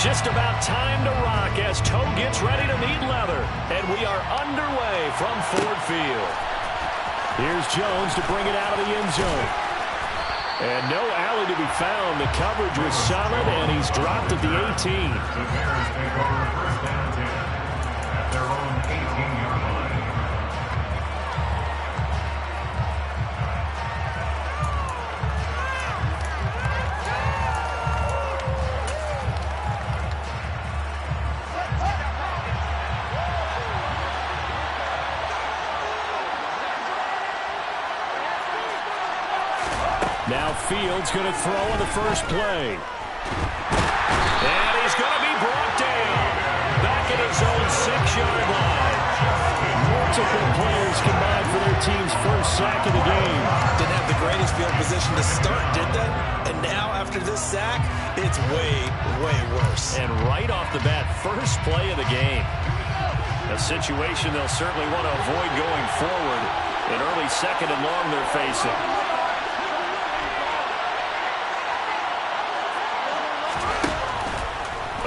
Just about time to rock as toe gets ready to meet leather. And we are underway from Ford Field. Here's Jones to bring it out of the end zone. And no alley to be found. The coverage was solid, and he's dropped at the 18. The Bears take over first down 10 at their own 18-yard line. Now Fields going to throw on the first play. And he's going to be brought down. Back at his own 6-yard line. Multiple players combined for their team's first sack of the game. Didn't have the greatest field position to start, did they? And now after this sack, it's way, way worse. And right off the bat, first play of the game. A situation they'll certainly want to avoid going forward. An early second and long they're facing.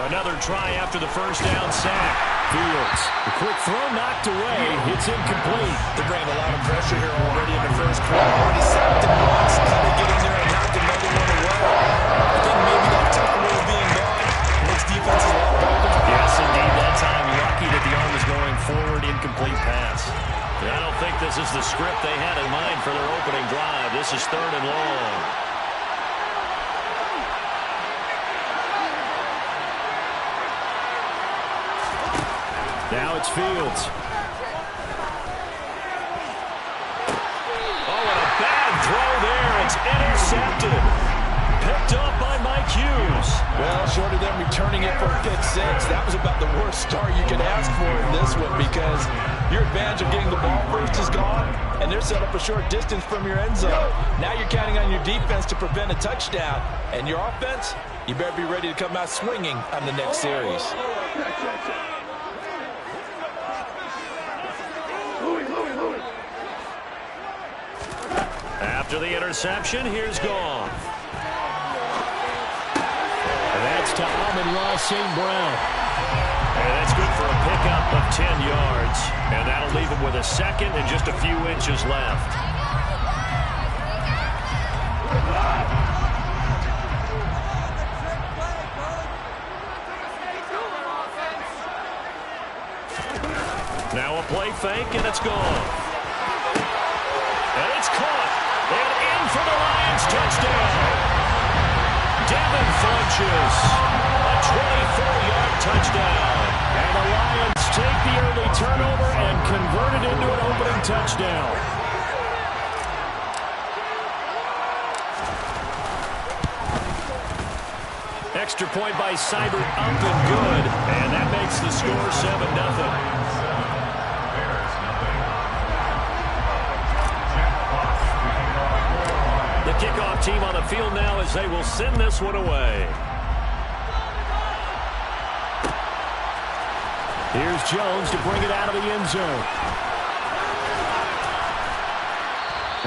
Another try after the first down sack. Fields, the quick throw knocked away. It's incomplete. They're bringing a lot of pressure here already in the first quarter. Already sacked him once. How they get in there and knock another one away? I think maybe that tougher way of being gone makes defenses a lot harder. Yes, indeed. That time, lucky that the arm was going forward. Incomplete pass. I don't think this is the script they had in mind for their opening drive. This is third and long. Now it's Fields. Oh, and a bad throw there. It's intercepted. Picked up by Mike Hughes. Well, short of them returning it for a pick six, that was about the worst start you could ask for in this one because your advantage of getting the ball first is gone, and they're set up a short distance from your end zone. Now you're counting on your defense to prevent a touchdown, and your offense, you better be ready to come out swinging on the next series. After the interception, here's Goff. And that's to Amon-Ra St. Brown. And that's good for a pickup of 10 yards. And that'll leave him with a second and just a few inches left. Now a play fake, and it's gone. And it's caught. And in for the Lions touchdown. Devin Funchess. A 24-yard touchdown. And the Lions take the early turnover and convert it into an opening touchdown. Extra point by Seibert up and good. And that makes the score 7-0. Kickoff team on the field now as they will send this one away. Here's Jones to bring it out of the end zone.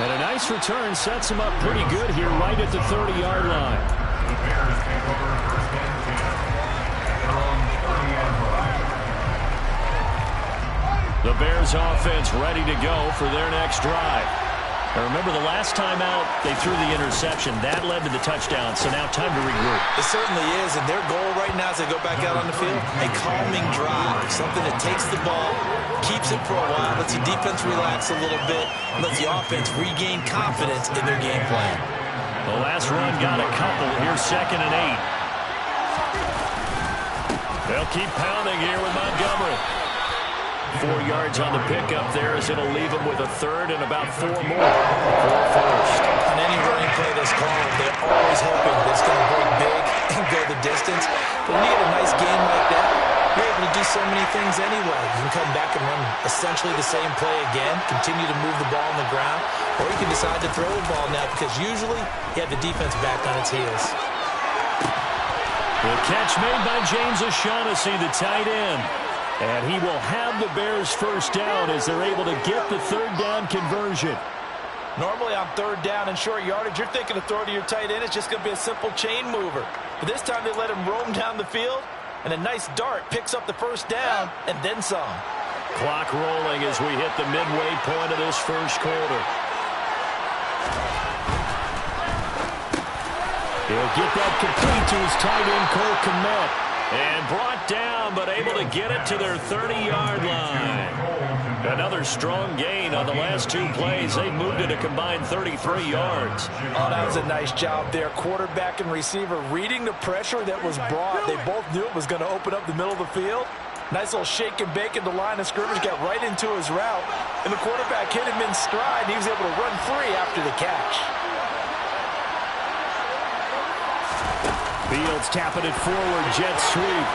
And a nice return sets him up pretty good here right at the 30-yard line. The Bears take over first down 10 at their own 30-yard line. The Bears offense ready to go for their next drive. Now remember, the last time out, they threw the interception. That led to the touchdown, so now time to regroup. It certainly is, and their goal right now as they go back out on the field, a calming drive, something that takes the ball, keeps it for a while, lets the defense relax a little bit, and lets the offense regain confidence in their game plan. The last run got a couple. Here's 2nd and 8. They'll keep pounding here with Montgomery. 4 yards on the pickup there as it'll leave them with a third and about 4 more for first. On any running play that's called, they're always hoping that it's going to break big and go the distance. But when you get a nice game like that, you're able to do so many things anyway. You can come back and run essentially the same play again, continue to move the ball on the ground, or you can decide to throw the ball now because usually you have the defense back on its heels. The catch made by James O'Shaughnessy, the tight end. And he will have the Bears first down as they're able to get the third down conversion. Normally on third down and short yardage, you're thinking to throw to your tight end. It's just going to be a simple chain mover. But this time they let him roam down the field, And a nice dart picks up the first down and then some. Clock rolling as we hit the midway point of this first quarter. He'll get that complete to his tight end, Cole Kmet. And brought down, but able to get it to their 30-yard line. Another strong gain on the last two plays. They moved it a combined 33 yards. Oh, that was a nice job there. Quarterback and receiver reading the pressure that was brought. They both knew it was going to open up the middle of the field. Nice little shake and bake in the line of scrimmage. Got right into his route. And the quarterback hit him in stride. And he was able to run free after the catch. Fields tapping it forward, jet sweep.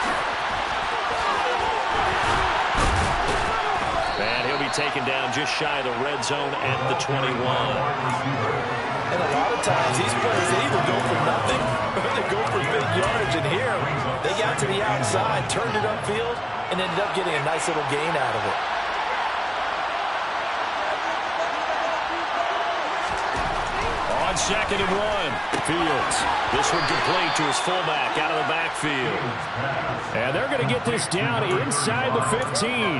And he'll be taken down just shy of the red zone at the 21. And a lot of times these plays, they either go for nothing or they go for big yardage. And here, they got to the outside, turned it upfield, and ended up getting a nice little gain out of it. On 2nd and 1, Fields. This one complete to his fullback out of the backfield. And they're going to get this down inside the 15.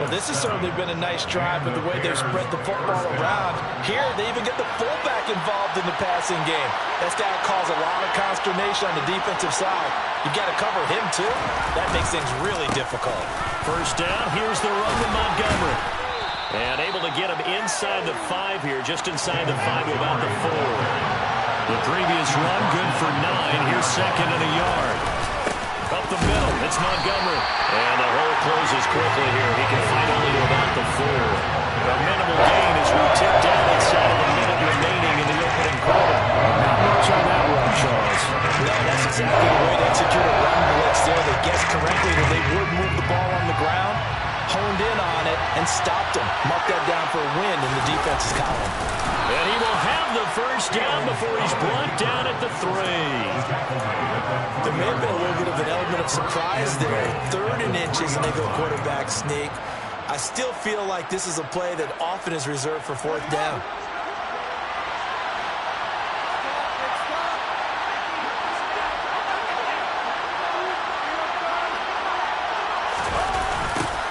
Well, this has certainly been a nice drive with the way they've spread the football around. Here, they even get the fullback involved in the passing game. That's got to cause a lot of consternation on the defensive side. You got to cover him, too. That makes things really difficult. First down, here's the run to Montgomery. And able to get him inside the 5 here, just inside the 5 to about the 4. The previous run, good for 9. Here's 2nd and a yard. Up the middle, it's Montgomery. And the hole closes quickly here. He can fight only to about the 4. A minimal gain as we tip down inside of the minute remaining in the opening quarter. Not much on that run, Charles. No, that's exactly the way to execute a run blitz there. They guessed correctly that they would move the ball on the ground, honed in on it, and stopped him. Mark that down for a win in the defense's column. And he will have the first down before he's brought down at the 3. There may have been a little bit of an element of surprise there. 3rd and inches, and they go quarterback sneak. I still feel like this is a play that often is reserved for 4th down.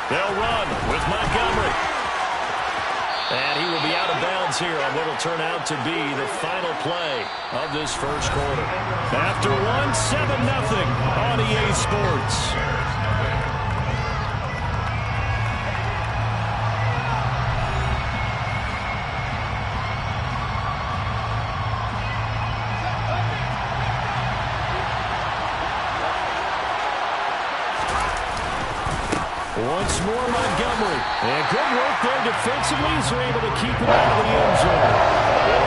They'll run with Montgomery. And he will be out of bounds here on what will turn out to be the final play of this first quarter. After 1, 7-0 on EA Sports. Once more, Montgomery. And good work there defensively as they're able to keep it out of the end zone.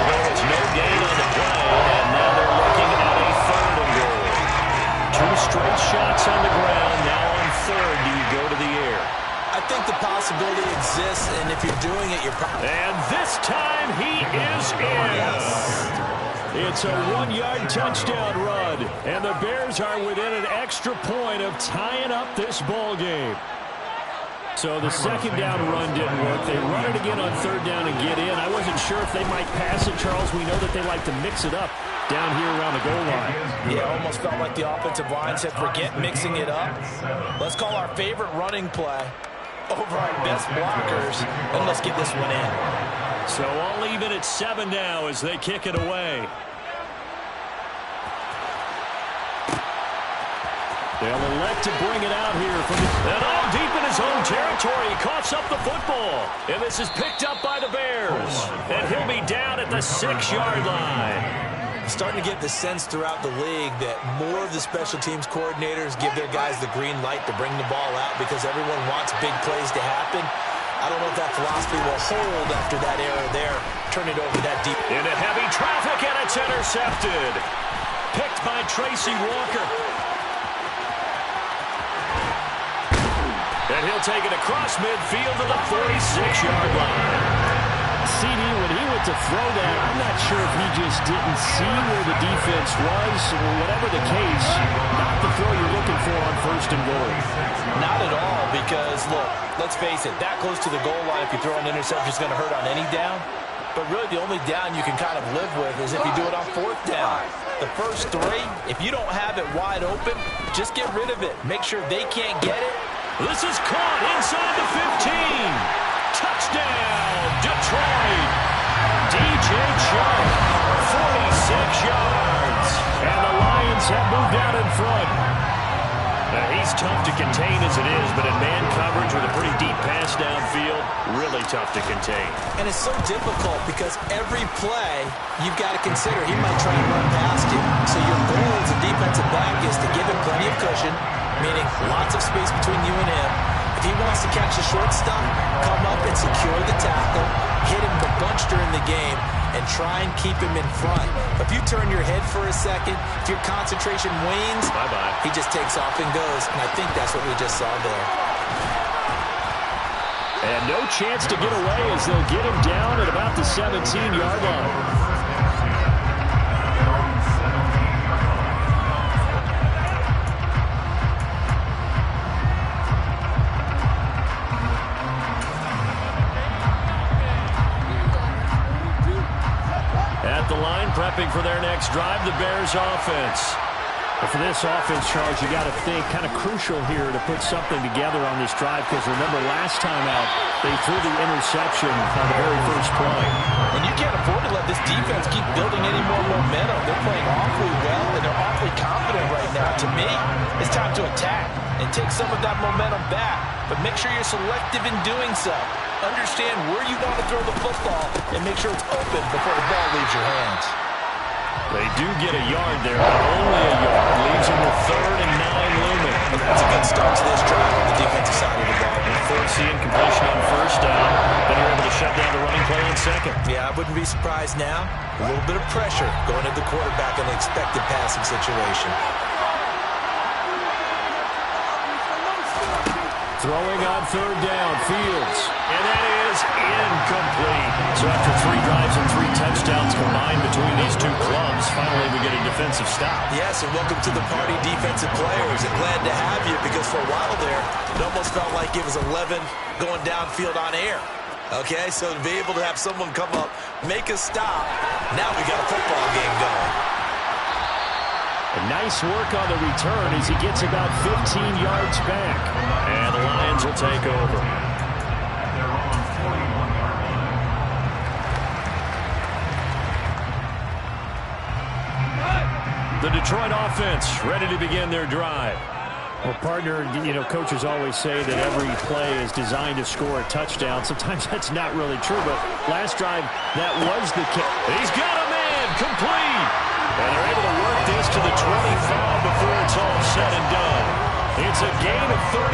Well, it's no gain on the play, and now they're looking at a 3rd and goal. 2 straight shots on the ground. Now on 3rd, do you go to the air? I think the possibility exists, and if you're doing it, you're probably... And this time, he is in. Yes. It's a 1-yard touchdown run, and the Bears are within an extra point of tying up this ball game. So the 2nd down run didn't work. They run it again on 3rd down and get in. I wasn't sure if they might pass it, Charles. We know that they like to mix it up down here around the goal line. Yeah, almost felt like the offensive line said, forget mixing it up. Let's call our favorite running play over our best blockers, and let's get this one in. So all even at 7 now as they kick it away. They'll elect to bring it out here from the... And all deep in his own territory, he coughs up the football. And this is picked up by the Bears. And he'll be down at the 6-yard line. Starting to get the sense throughout the league that more of the special teams coordinators give their guys the green light to bring the ball out because everyone wants big plays to happen. I don't know if that philosophy will hold after that error there. Turn it over that deep. Into heavy traffic, and it's intercepted. Picked by Tracy Walker. And he'll take it across midfield to the 46-yard line. CD, when he went to throw that, I'm not sure if he just didn't see where the defense was, or whatever the case, not the throw you're looking for on 1st and goal. Not at all, because, look, let's face it, that close to the goal line, if you throw an interception, it's going to hurt on any down. But really, the only down you can kind of live with is if you do it on 4th down. The first 3, if you don't have it wide open, just get rid of it. Make sure they can't get it. This is caught inside the 15. Touchdown, Detroit. DJ Chark, 46 yards. And the Lions have moved out in front. He's tough to contain as it is, but in man coverage with a pretty deep pass downfield, really tough to contain. And it's so difficult because every play you've got to consider he might try and run past you. So your goal as a defensive back is to give him plenty of cushion, meaning lots of space between you and him. If he wants to catch the short stuff, come up and secure the tackle, hit him a bunch during the game, and try and keep him in front. If you turn your head for a second, if your concentration wanes, bye-bye. He just takes off and goes, and I think that's what we just saw there. And no chance to get away as they'll get him down at about the 17-yard line. Prepping for their next drive, the Bears offense. But for this offense, Charles, you got to think kind of crucial here to put something together on this drive because remember last time out, they threw the interception on the very first play. And you can't afford to let this defense keep building any more momentum. They're playing awfully well, and they're awfully confident right now. To me, it's time to attack and take some of that momentum back. But make sure you're selective in doing so. Understand where you want to throw the football and make sure it's open before the ball leaves your hands. They do get a yard there, but only a yard. Leaves them with 3rd and 9 looming. That's a good start to this drive on the defensive side of the ball. Forcing completion on 1st down. Then you're able to shut down the running play on 2nd. Yeah, I wouldn't be surprised now. A little bit of pressure going at the quarterback in the expected passing situation. Throwing on 3rd down, Fields. And that is incomplete. So after 3 drives and 3 touchdowns combined between these two clubs, finally we get a defensive stop. Yes, and welcome to the party, defensive players. And glad to have you because for a while there, it almost felt like it was 11 going downfield on air. Okay, so to be able to have someone come up, make a stop, now we got a football game going. A nice work on the return as he gets about 15 yards back. And the Lions will take over. The Detroit offense ready to begin their drive. Well, partner, coaches always say that every play is designed to score a touchdown. Sometimes that's not really true, but last drive, that was the case. He's got a man, complete. And they're able to work this to the 25 before it's all said and done. It's a gain of 34.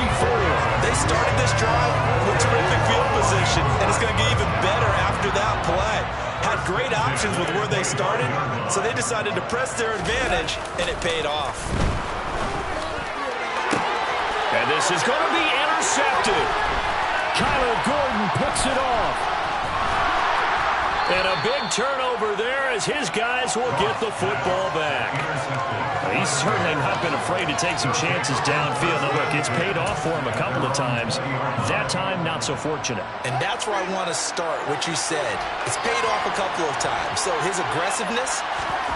They started this drive with terrific field position, and it's going to get even better after that play. Had great options with where they started, so they decided to press their advantage, and it paid off. And this is going to be intercepted. Kyler Gordon picks it off. And a big turnover there as his guys will get the football back. He's certainly not been afraid to take some chances downfield. Now, look, it's paid off for him a couple of times. That time, not so fortunate. And that's where I want to start, what you said. It's paid off a couple of times. So his aggressiveness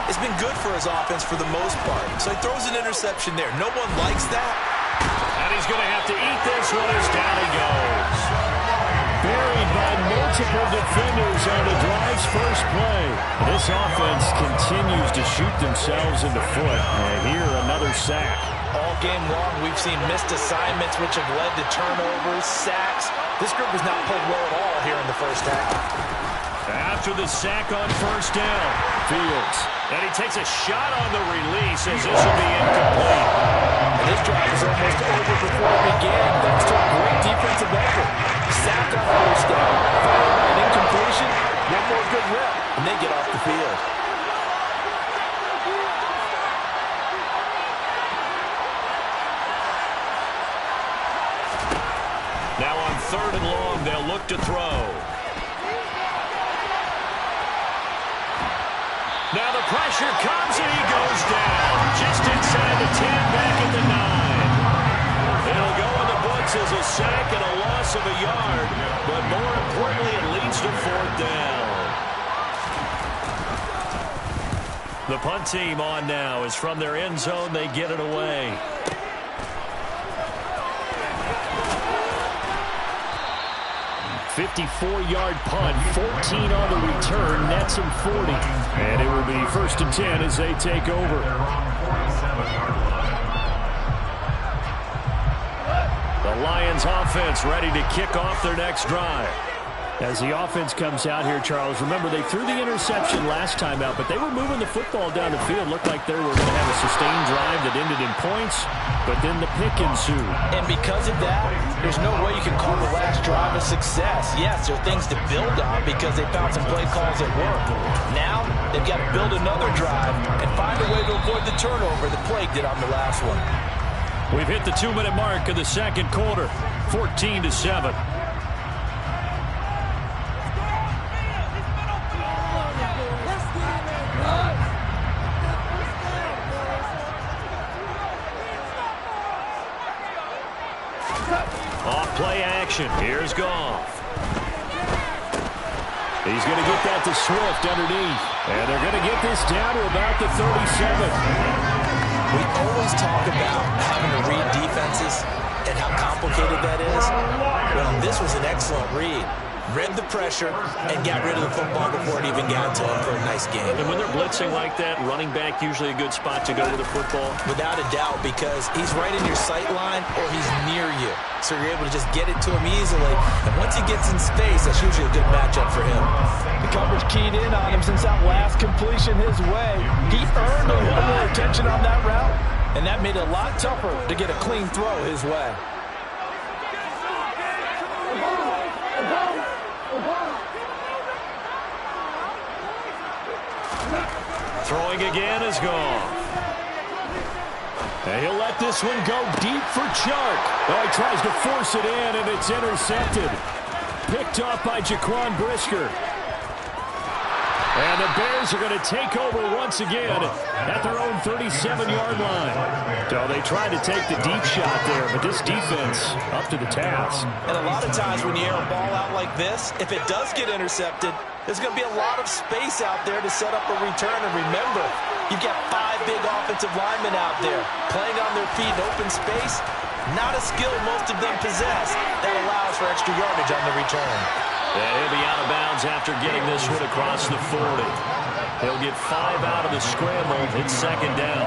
has been good for his offense for the most part. So he throws an interception there. No one likes that. And he's going to have to eat this one as down he goes. Buried by multiple defenders on the drive's first play. This offense continues to shoot themselves in the foot. And here, another sack. All game long, we've seen missed assignments, which have led to turnovers, sacks. This group has not played well at all here in the first half. After the sack on 1st down, Fields. And he takes a shot on the release as this will be incomplete. And this drive is almost over before it began, thanks to a great defensive effort. Sack on 1st down, followed by an incompletion, one more good rep, and they get off the field. Now on 3rd and long, they'll look to throw. Now the pressure comes and he goes down. Just inside the 10, back at the 9. It'll go in the books as a sack and a loss of a yard. But more importantly, it leads to 4th down. punt team on now as from their end zone they get it away. "54-yard punt, 14 on the return, nets him 40. And it will be 1st and 10 as they take over. The Lions offense ready to kick off their next drive. As the offense comes out here, Charles, remember they threw the interception last time out, but they were moving the football down the field. Looked like they were going to have a sustained drive that ended in points, but then the pick ensued. And because of that, there's no way you can call the last drive a success. Yes, there are things to build on because they found some play calls that work. Now, they've got to build another drive and find a way to avoid the turnover that plagued it on the last one. We've hit the 2-minute mark of the second quarter, 14-7. Off play action. Here's Goff. He's going to get that to Swift underneath. And they're going to get this down to about the 37. We always talk about having to read defenses and how complicated that is. Well, this was an excellent read. Read the pressure and got rid of the football before it even got to him for a nice game. And when they're blitzing like that, running back usually a good spot to go with the football? Without a doubt, because he's right in your sight line or he's near you. So you're able to just get it to him easily. And once he gets in space, that's usually a good matchup for him. The coverage keyed in on him since that last completion his way. He earned a lot more attention on that route, and that made it a lot tougher to get a clean throw his way. Throwing again is Goff. And he'll let this one go deep for Chark. Oh, he tries to force it in, and it's intercepted. Picked off by Jaquan Brisker. And the Bears are going to take over once again at their own 37-yard line. So they tried to take the deep shot there, but this defense up to the task. And a lot of times when you air a ball out like this, if it does get intercepted, there's going to be a lot of space out there to set up a return. And remember, you've got 5 big offensive linemen out there playing on their feet in open space. Not a skill most of them possess that allows for extra yardage on the return. And he'll be out of bounds after getting this one across the 40. He'll get 5 out of the scramble. It's 2nd down.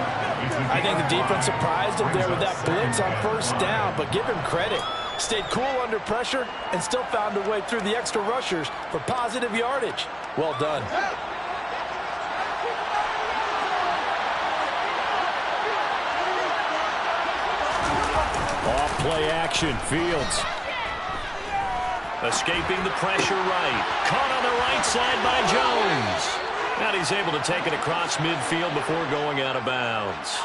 I think the defense surprised him there with that blitz on 1st down, but give him credit. Stayed cool under pressure and still found a way through the extra rushers for positive yardage. Well done. Off play action. Fields. Escaping the pressure right. Caught on the right side by Jones. And he's able to take it across midfield before going out of bounds.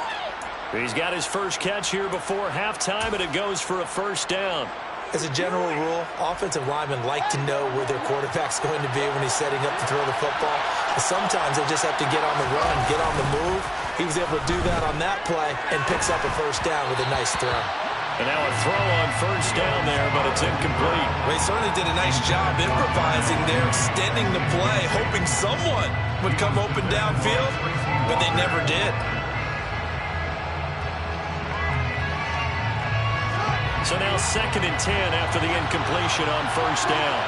He's got his first catch here before halftime, and it goes for a 1st down. As a general rule, offensive linemen like to know where their quarterback's going to be when he's setting up to throw the football. But sometimes they just have to get on the run, get on the move. He was able to do that on that play and picks up a 1st down with a nice throw. And now a throw on 1st down there, but it's incomplete. They certainly did a nice job improvising there, extending the play, hoping someone would come open downfield, but they never did. So now 2nd and 10 after the incompletion on 1st down.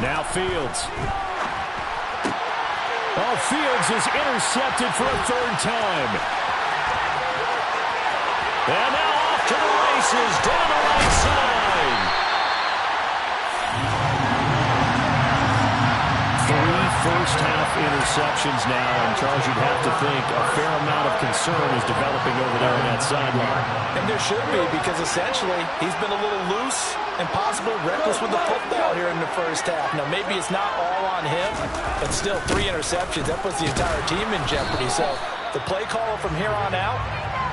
Now Fields. Oh, Fields is intercepted for a 3rd time. And now off to the races down the right side. 3 first-half interceptions now, and Charles, you'd have to think a fair amount of concern is developing over there on that sideline. And there should be, because essentially he's been a little loose and possibly reckless with the football here in the 1st half. Now, maybe it's not all on him, but still 3 interceptions. That puts the entire team in jeopardy. So the play caller from here on out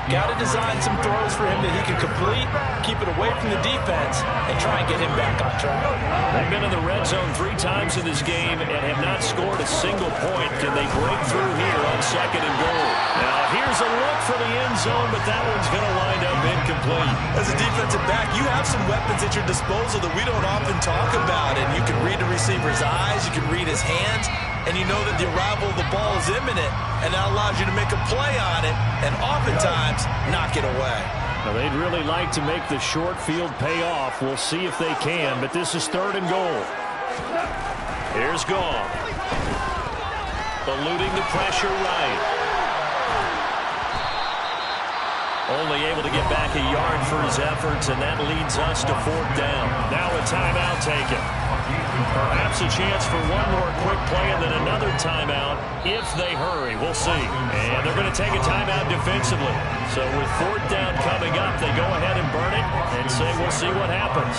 Got to design some throws for him that he can complete, keep it away from the defense, and try and get him back on track. They've been in the red zone 3 times in this game and have not scored a single point. Can they break through here on 2nd and goal? Now, here's a look for the end zone, but that one's going to wind up incomplete. As a defensive back, you have some weapons at your disposal that we don't often talk about. And you can read the receiver's eyes, you can read his hands, and you know that the arrival of the ball is imminent, and that allows you to make a play on it and oftentimes knock it away. Now, they'd really like to make the short field pay off. We'll see if they can, but this is 3rd and goal. Here's Goff. Eluding the pressure right. Only able to get back a yard for his efforts, and that leads us to 4th down. Now a timeout taken. Perhaps a chance for one more quick play and then another timeout if they hurry. We'll see. And they're going to take a timeout defensively. So with 4th down coming up, they go ahead and burn it and say we'll see what happens.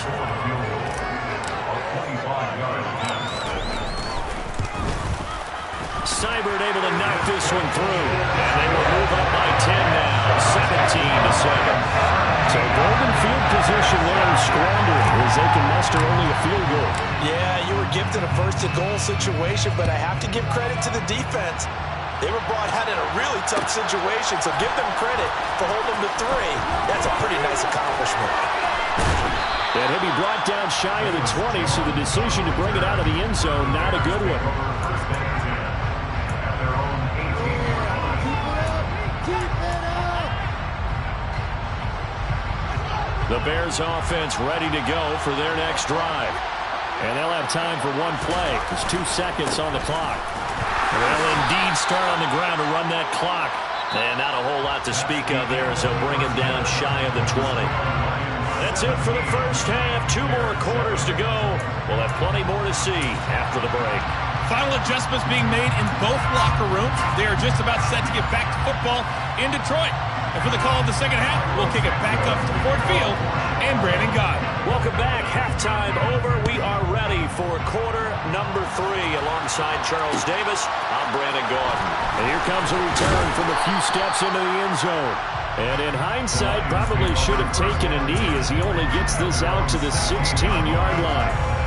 Seibert able to knock this one through. And they will move up by 10 now, 17-7. So golden field position there squandered as they can muster only a field goal. Yeah, you were gifted a 1st and goal situation, but I have to give credit to the defense. They were brought out in a really tough situation, so give them credit for holding them to 3. That's a pretty nice accomplishment. And he'll be brought down shy of the 20, so the decision to bring it out of the end zone, not a good one. The Bears offense ready to go for their next drive. And they'll have time for one play. There's 2 seconds on the clock. They'll indeed start on the ground to run that clock. And not a whole lot to speak of there as they'll bring him down shy of the 20. That's it for the first half. 2 more quarters to go. We'll have plenty more to see after the break. Final adjustments being made in both locker rooms. They are just about set to get back to football in Detroit. And for the call of the second half, we'll kick it back up to Ford Field and Brandon Gaudin. Welcome back. Halftime over. We are ready for quarter number 3 alongside Charles Davis. I'm Brandon Gaudin. And here comes a return from a few steps into the end zone. And in hindsight, probably should have taken a knee as he only gets this out to the 16-yard line.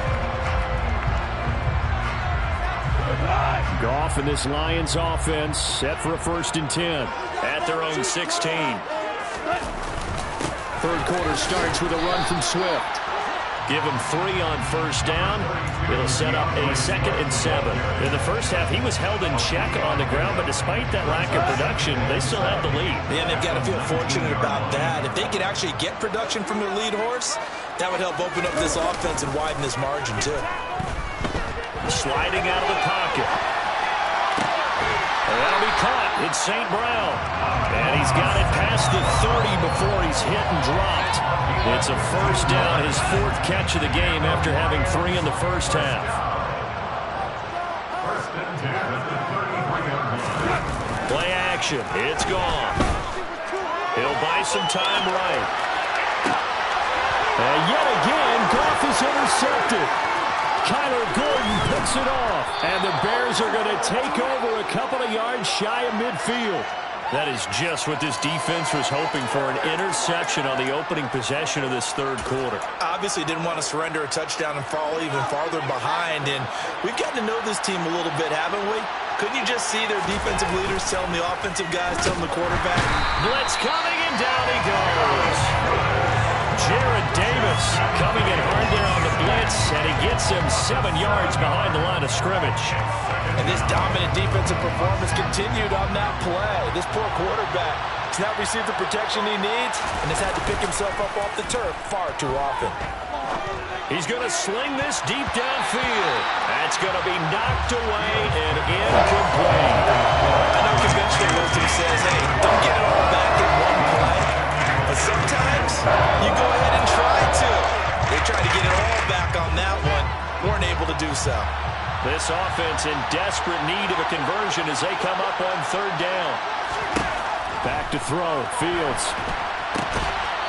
Goff and this Lions offense set for a 1st and 10 at their own 16. 3rd quarter starts with a run from Swift. Give him 3 on 1st down. It'll set up a 2nd and 7. In the first half, he was held in check on the ground, but despite that lack of production, they still have the lead. Yeah, they've got to feel fortunate about that. If they could actually get production from their lead horse, that would help open up this offense and widen this margin, too. Sliding out of the pocket. And that'll be caught. It's St. Brown. And he's got it past the 30 before he's hit and dropped. It's a 1st down, his 4th catch of the game after having 3 in the first half. Play action. It's gone. He'll buy some time right. And yet again, Goff is intercepted. Kyler Gordon picks it off. And the Bears are going to take over a couple of yards shy of midfield. That is just what this defense was hoping for, an interception on the opening possession of this 3rd quarter. Obviously didn't want to surrender a touchdown and fall even farther behind. And we've gotten to know this team a little bit, haven't we? Couldn't you just see their defensive leaders telling the offensive guys, telling the quarterback? Blitz coming, and down he goes. Jarrad Davis coming in hard there on the blitz, and he gets him 7 yards behind the line of scrimmage. And this dominant defensive performance continued on that play. This poor quarterback has not received the protection he needs and has had to pick himself up off the turf far too often. He's going to sling this deep downfield. That's going to be knocked away and incomplete. I know conventional wisdom says, hey, don't get it all back in one play. But sometimes you go ahead and try to. They tried to get it all back on that one. Weren't able to do so. This offense in desperate need of a conversion as they come up on 3rd down. Back to throw. Fields.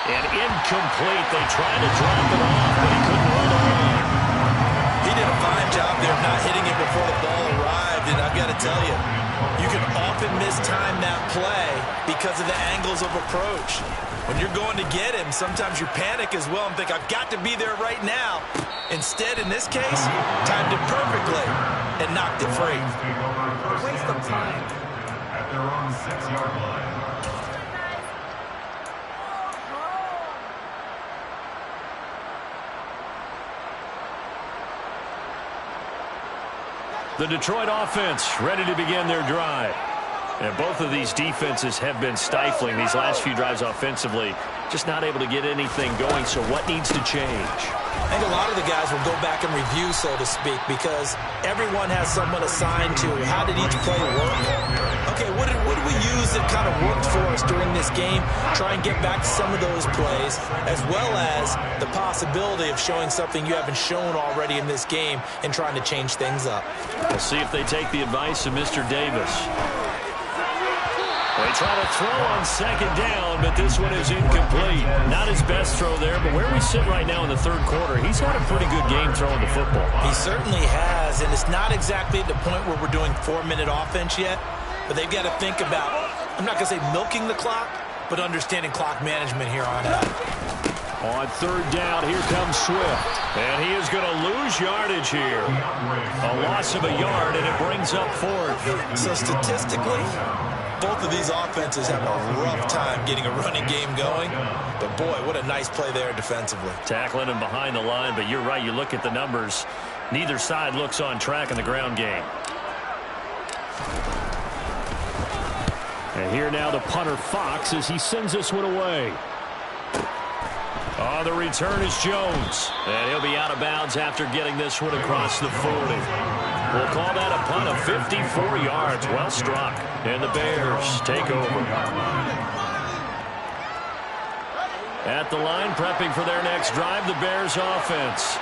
And incomplete. They tried to drop it off, but he couldn't hold on. He did a fine job there of not hitting it before the ball arrived. And I've got to tell you, you can often mistime that play because of the angles of approach. When you're going to get him, sometimes you panic as well and think, I've got to be there right now. Instead, in this case, timed it perfectly and knocked it free. Waste of time. At their own 6-yard line. The Detroit offense ready to begin their drive. And both of these defenses have been stifling these last few drives offensively. Just not able to get anything going, so what needs to change? I think a lot of the guys will go back and review, so to speak, because everyone has someone assigned to how did each play work. Okay, what did we use that kind of worked for us during this game? Try and get back to some of those plays, as well as the possibility of showing something you haven't shown already in this game and trying to change things up. We'll see if they take the advice of Mr. Davis. They try to throw on second down, but this one is incomplete. Not his best throw there, but where we sit right now in the third quarter, he's had a pretty good game throwing the football. He certainly has, and it's not exactly at the point where we're doing 4-minute offense yet, but they've got to think about, I'm not going to say milking the clock, but understanding clock management here on out. On third down, here comes Swift. And he is going to lose yardage here. A loss of a yard, and it brings up fourth. So statistically, both of these offenses have a rough time getting a running game going. But, boy, what a nice play there defensively. Tackling him behind the line, but you're right. You look at the numbers. Neither side looks on track in the ground game. And here now the punter Fox as he sends this one away. On the return is Jones. And he'll be out of bounds after getting this one across the 40. We'll call that a punt of 54 yards. Well struck. And the Bears take over. At the line, prepping for their next drive, the Bears offense.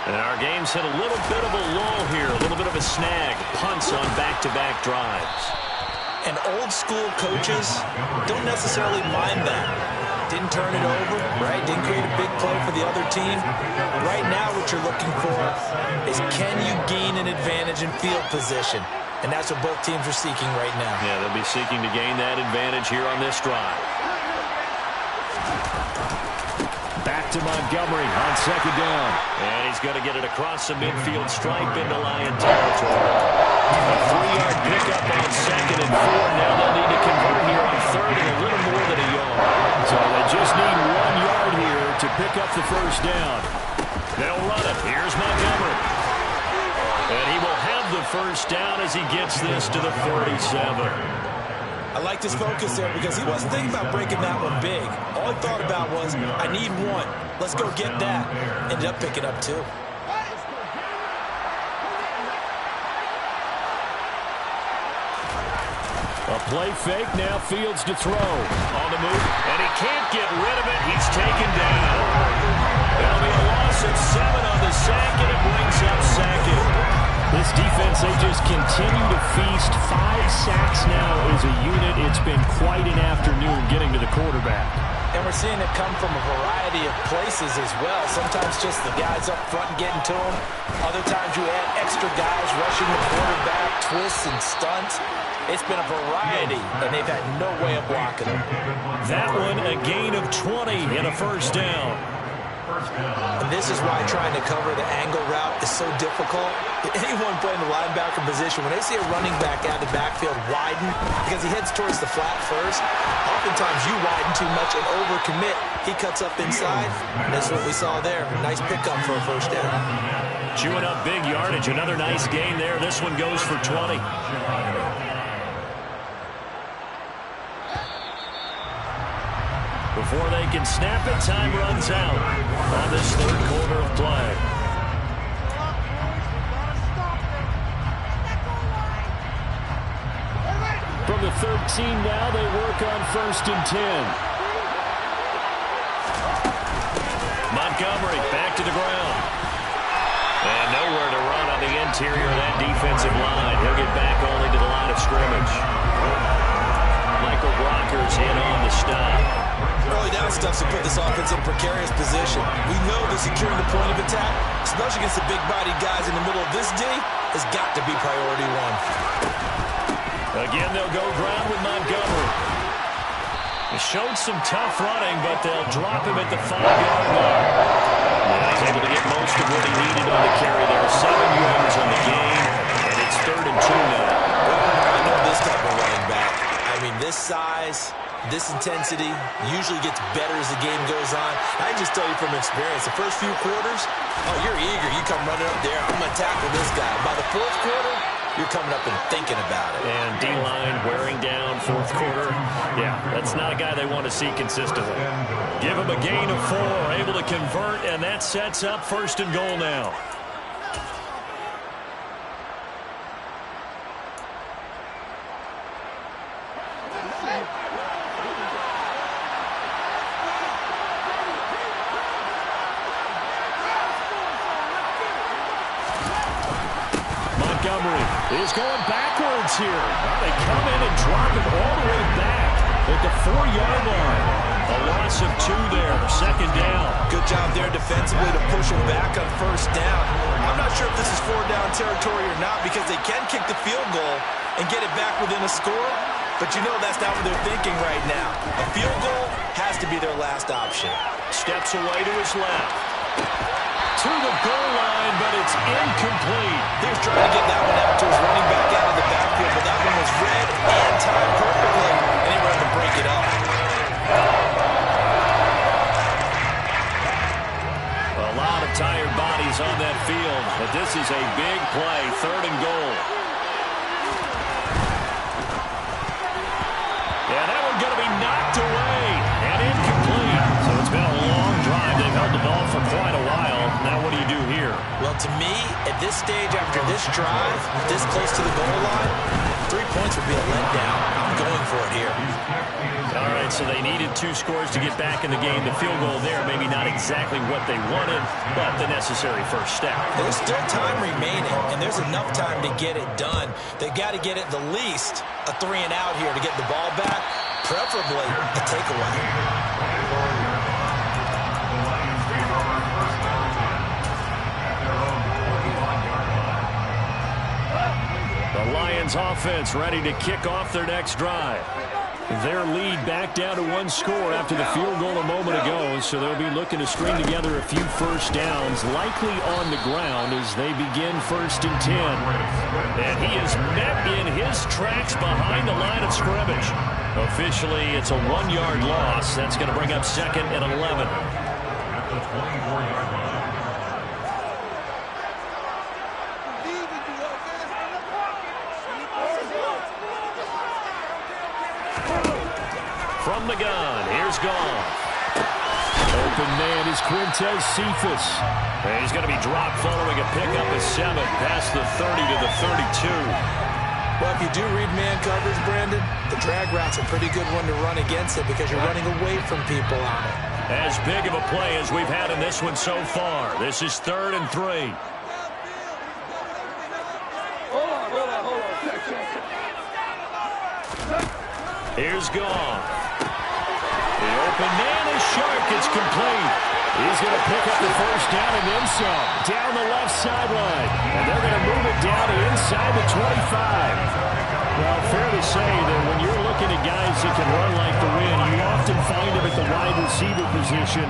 And our game's hit a little bit of a lull here. A little bit of a snag. Punts on back-to-back drives. And old-school coaches don't necessarily mind that. Didn't turn it over, right? Didn't create a big play for the other team. Right now what you're looking for is can you gain an advantage in field position? And that's what both teams are seeking right now. Yeah, they'll be seeking to gain that advantage here on this drive. Back to Montgomery on second down. And he's going to get it across the midfield stripe into Lion territory. A 3-yard pickup on second and 4. Now they'll need to convert here on third and a little more than a yard. So they just need 1 yard here to pick up the first down. They'll run it. Here's Montgomery. And he will have the first down as he gets this to the 47. I like this focus there because he wasn't thinking about breaking that one big. All he thought about was, I need 1. Let's go get that. Ended up picking up 2. A play fake, now Fields to throw. On the move, and he can't get rid of it. He's taken down. That'll be a loss of 7 on the sack, and it brings up second. This defense, they just continue to feast. 5 sacks now as a unit. It's been quite an afternoon getting to the quarterback. And we're seeing it come from a variety of places as well. Sometimes just the guys up front getting to him. Other times you add extra guys rushing the quarterback, twists and stunts. It's been a variety, and they've had no way of blocking him. That one, a gain of 20 and a first down. And this is why trying to cover the angle route is so difficult. Anyone playing the linebacker position, when they see a running back out of the backfield widen, because he heads towards the flat first, oftentimes you widen too much and overcommit. He cuts up inside, and that's what we saw there. Nice pickup for a first down. Chewing up big yardage. Another nice gain there. This one goes for 20. Before they can snap it, time runs out on this third quarter of play. From the 13 now, they work on 1st and 10. Montgomery back to the ground. And nowhere to run on the interior of that defensive line. He'll get back only to the line of scrimmage. Michael Brockers in on the stop. Early down stuff to put this offense in a precarious position. We know that securing the point of attack, especially against the big-bodied guys in the middle of this D, has got to be priority 1. Again, they'll go ground with Montgomery. He showed some tough running, but they'll drop him at the 5-yard line. Yeah, he's able to get most of what he needed on the carry there. 7 yards on the game, and it's 3rd and 2 now. I know this type of running back. I mean, this size, this intensity usually gets better as the game goes on. I can just tell you from experience, the first few quarters, oh, you're eager. You come running up there, I'm going to tackle this guy. By the 4th quarter, you're coming up and thinking about it. And D-line wearing down 4th quarter. Yeah, that's not a guy they want to see consistently. Give him a gain of 4, able to convert, and that sets up 1st and goal now. Montgomery is going backwards here. Well, they come in and drop him all the way back at the 4-yard line. A loss of 2 there, 2nd down. Good job there defensively to push him back on 1st down. I'm not sure if this is 4-down territory or not because they can kick the field goal and get it back within a score, but you know that's not what they're thinking right now. A field goal has to be their last option. Steps away to his left. To the goal line, but it's incomplete. He was trying to get that one out to his running back out of the backfield, but that one was read and timed perfectly, and he wanted to break it up. A lot of tired bodies on that field, but this is a big play, 3rd and goal. Yeah, that one going to be knocked away and incomplete. So it's been a long drive. They've held the ball for quite a while. Now what do you do here? Well, to me, at this stage after this drive, this close to the goal line, 3 points would be a letdown. I'm going for it here. All right, so they needed 2 scores to get back in the game. The field goal there, maybe not exactly what they wanted, but the necessary first step. There's still time remaining, and there's enough time to get it done. They've got to get it the least a 3 and out here to get the ball back, preferably a takeaway. The Lions offense ready to kick off their next drive. Their lead back down to 1 score after the field goal a moment ago, so they'll be looking to string together a few first downs, likely on the ground as they begin 1st and 10. And he is met in his tracks behind the line of scrimmage. Officially, it's a 1-yard loss. That's going to bring up 2nd and 11. At the 24-yard line. From the gun, here's Goff. Open man is Quintez Cephus. And he's going to be dropped following a pickup of 7 past the 30 to the 32. Well, if you do read man coverage, Brandon, the drag route's a pretty good one to run against it because you're running away from people on it. As big of a play as we've had in this one so far. This is 3rd and 3. Here's Goff. The open man is sharp. It's complete. He's going to pick up the first down and then some. Down the left sideline. And they're going to move it down to inside the 25. Well, fair to say that when you're looking at guys that can run like the wind, you often find them at the wide receiver position.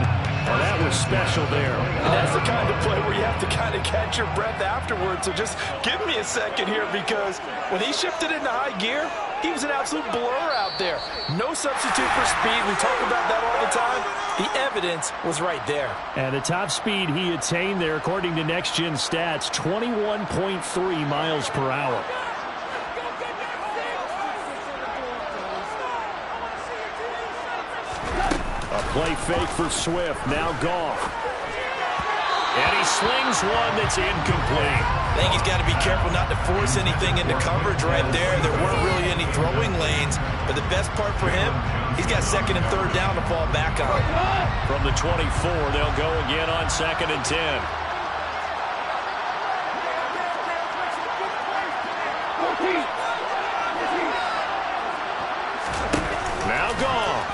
Well, that was special there. And that's the kind of play where you have to kind of catch your breath afterwards. So just give me a second here because when he shifted into high gear, he was an absolute blur out there. No substitute for speed. We talk about that all the time. The evidence was right there. And the top speed he attained there, according to Next Gen Stats, 21.3 miles per hour. A play fake for Swift. Now Goff. And he slings one that's incomplete. I think he's got to be careful not to force anything into coverage right there. There weren't really any throwing lanes. But the best part for him, he's got 2nd and 3rd down to fall back on. From the 24, they'll go again on 2nd and 10. Now Goff.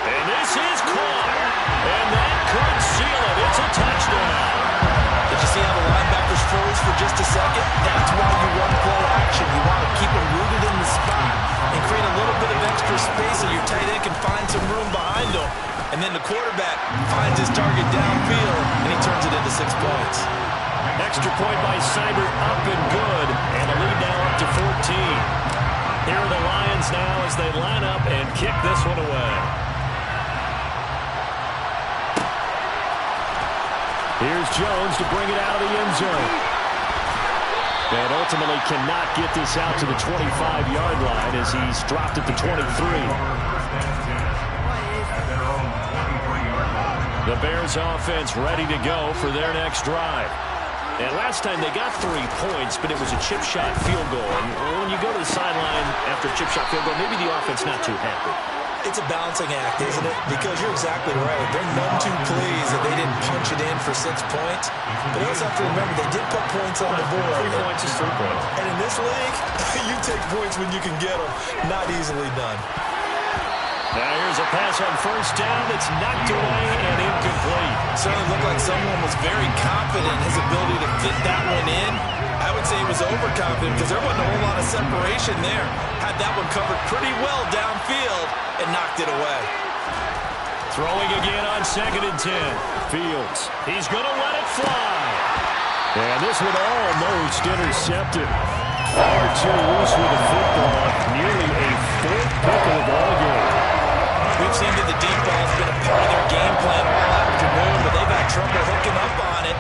And this is caught. And that could seal it. It's a touchdown. Did you see how the linebackers froze for just a second? That's why you extra point by Seibert up and good. And the lead now up to 14. Here are the Lions now as they line up and kick this one away. Here's Jones to bring it out of the end zone. And ultimately cannot get this out to the 25-yard line as he's dropped at the 23. The Bears offense ready to go for their next drive. And last time they got 3 points, but it was a chip shot field goal. And when you go to the sideline after a chip shot field goal, maybe the offense not too happy. It's a balancing act, isn't it? Because you're exactly right. They're none too pleased that they didn't punch it in for 6 points. But you also have to remember they did put points on the board. 3 points is 3 points. And in this league, you take points when you can get them. Not easily done. Now here's a pass on first down. It's knocked away and incomplete. Certainly looked like someone was very confident in his ability to fit that one in. I would say he was overconfident because there wasn't a whole lot of separation there. Had that one covered pretty well downfield and knocked it away. Throwing again on 2nd and 10. Fields. He's going to let it fly. And this one almost intercepted. Far too loose with the football. Nearly a 4th pick of the ball game. We've seen that the deep ball has been a part of their game plan all afternoon, but they've had trouble hooking up on it,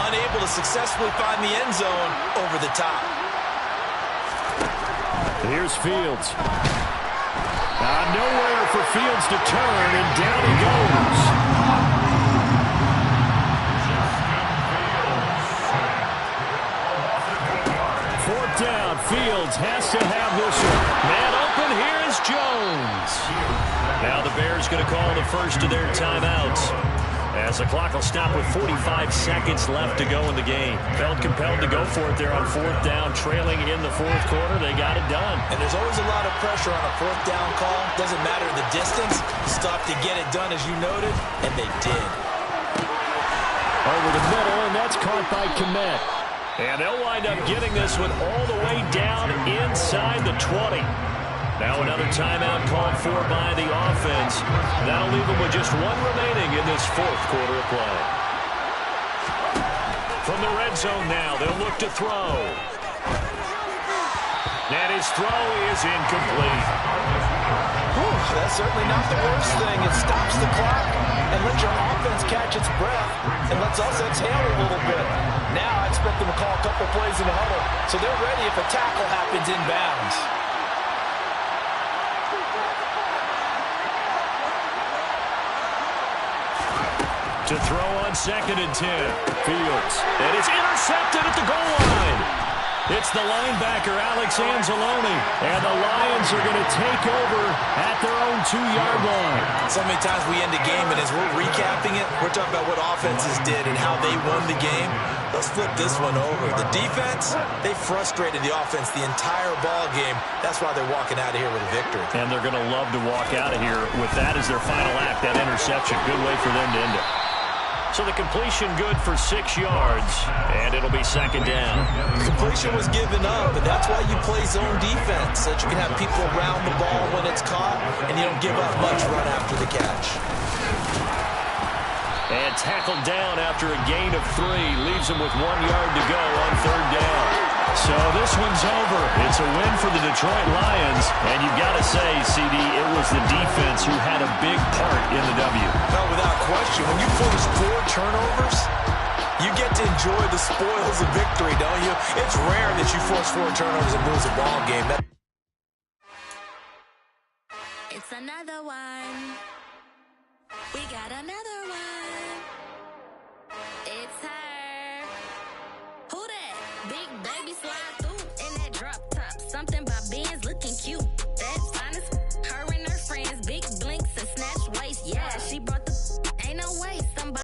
unable to successfully find the end zone over the top. Here's Fields. Nowhere for Fields to turn, and down he goes. Fourth down, Fields has to have this one. Man open, here is Jones. Now the Bears going to call the first of their timeouts, as the clock will stop with 45 seconds left to go in the game. Felt compelled to go for it there on 4th down, trailing in the 4th quarter. They got it done. And there's always a lot of pressure on a 4th down call. Doesn't matter the distance. Stop to get it done, as you noted, and they did. Over the middle, and that's caught by Kmet. And they'll wind up getting this one all the way down inside the 20. Now another timeout called for by the offense. That'll leave them with just 1 remaining in this 4th quarter of play. From the red zone now, they'll look to throw. And his throw is incomplete. That's certainly not the worst thing. It stops the clock and lets your offense catch its breath and lets us exhale a little bit. Now I expect them to call a couple plays in the huddle, so they're ready if a tackle happens inbounds. To throw on 2nd and 10. Fields. And it's intercepted at the goal line. It's the linebacker, Alex Anzalone. And the Lions are going to take over at their own 2-yard line. So many times we end a game, and as we're recapping it, we're talking about what offenses did and how they won the game. Let's flip this one over. The defense, they frustrated the offense the entire ball game. That's why they're walking out of here with a victory. And they're going to love to walk out of here with that as their final act, that interception. Good way for them to end it. So the completion good for 6 yards, and it'll be 2nd down. Completion was given up, but that's why you play zone defense, so that you can have people around the ball when it's caught, and you don't give up much run after the catch. And tackled down after a gain of 3. Leaves him with 1 yard to go on 3rd down. So this one's over. It's a win for the Detroit Lions. And you've got to say, CD, it was the defense who had a big part in the W. No, without question. When you force 4 turnovers, you get to enjoy the spoils of victory, don't you? It's rare that you force 4 turnovers and lose a ball game. It's another one. We got another one. It's her. Who that? Big baby slide through in that drop top. Something about Benz